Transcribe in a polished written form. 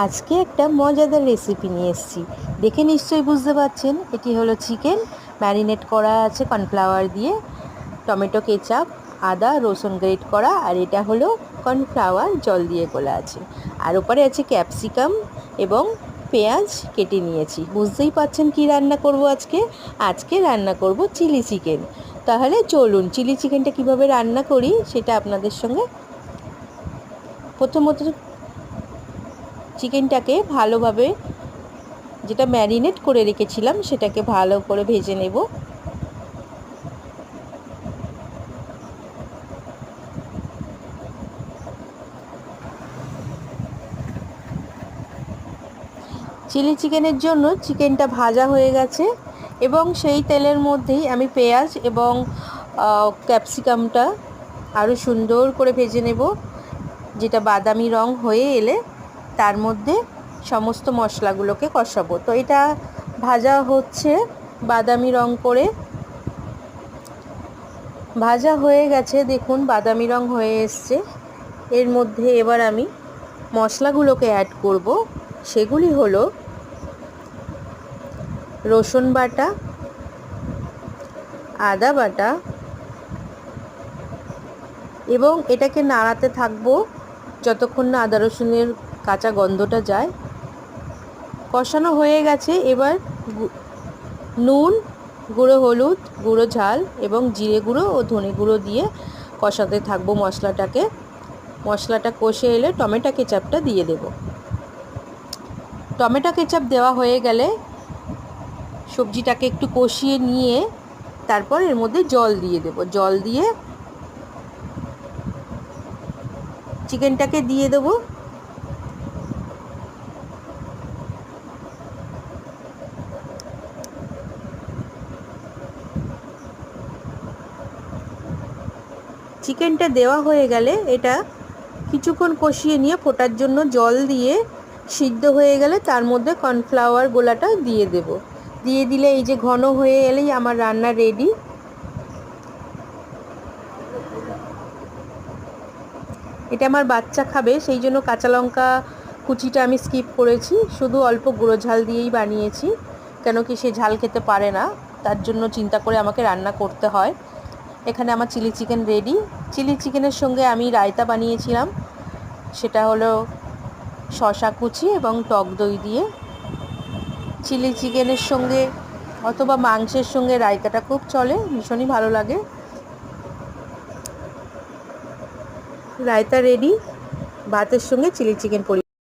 আজকে একটা মজাদার রেসিপি নিয়ে এসেছি। দেখে নিশ্চয়ই বুঝতে পারছেন এটি হলো চিকেন ম্যারিনেট করা আছে কর্নফ্লাওয়ার দিয়ে, টমেটো কেচাপ, আদা রসুন গ্রেট করা, আর এটা হলো কর্নফ্লাওয়ার জল দিয়ে গোলা আছে, আর ওপরে আছে ক্যাপসিকাম এবং পেঁয়াজ কেটে নিয়েছি। বুঝতেই পারছেন কি রান্না করব আজকে। আজকে রান্না করব চিলি চিকেন। তাহলে চলুন চিলি চিকেনটা কিভাবে রান্না করি সেটা আপনাদের সঙ্গে। প্রথমত চিকেনটাকে ভালোভাবে, যেটা ম্যারিনেট করে রেখেছিলাম সেটাকে ভালো করে ভেজে নেব। চিলি চিকেনের জন্য চিকেনটা ভাজা হয়ে গেছে এবং সেই তেলের মধ্যেই আমি পেঁয়াজ এবং ক্যাপসিকামটা আরও সুন্দর করে ভেজে নেব। যেটা বাদামি রং হয়ে এলে তার মধ্যে সমস্ত মশলাগুলোকে কষাবো। তো এটা ভাজা হচ্ছে বাদামি রং করে, ভাজা হয়ে গেছে, দেখুন বাদামি রং হয়ে এসছে। এর মধ্যে এবার আমি মশলাগুলোকে অ্যাড করব। সেগুলি হলো রসুন বাটা, আদা বাটা, এবং এটাকে নাড়াতে থাকবো যতক্ষণ না আদা রসুনের কাঁচা গন্ধটা যায়। কষানো হয়ে গেছে, এবার নুন, গুঁড়ো হলুদ, গুঁড়ো ঝাল এবং জিরে গুঁড়ো ও ধনে গুঁড়ো দিয়ে কষাতে থাকবো মশলাটাকে। মশলাটা কষে এলে টমেটো কেচাপটা দিয়ে দেব। টমেটো কেচাপ দেওয়া হয়ে গেলে সবজিটাকে একটু কষিয়ে নিয়ে তারপর এর মধ্যে জল দিয়ে দেব। জল দিয়ে চিকেনটাকে দিয়ে দেব। চিকেনটা দেওয়া হয়ে গেলে এটা কিছুক্ষণ কষিয়ে নিয়ে ফোটার জন্য জল দিয়ে সিদ্ধ হয়ে গেলে তার মধ্যে কর্নফ্লাওয়ার গোলাটা দিয়ে দেব। দিয়ে দিলে এই যে ঘন হয়ে এলেই আমার রান্না রেডি। এটা আমার বাচ্চা খাবে, সেই জন্য কাঁচা লঙ্কা কুচিটা আমি স্কিপ করেছি, শুধু অল্প গুঁড়ো ঝাল দিয়েই বানিয়েছি, কেন কি সে ঝাল খেতে পারে না, তার জন্য চিন্তা করে আমাকে রান্না করতে হয়। এখানে আমার চিলি চিকেন রেডি। চিলি চিকেনের সঙ্গে আমি রায়তা বানিয়েছিলাম, সেটা হলো শসা কুচি এবং টক দই দিয়ে। চিলি চিকেনের সঙ্গে অথবা মাংসের সঙ্গে রায়তাটা খুব চলে, ভীষণই ভালো লাগে। রায়তা রেডি, ভাতের সঙ্গে চিলি চিকেন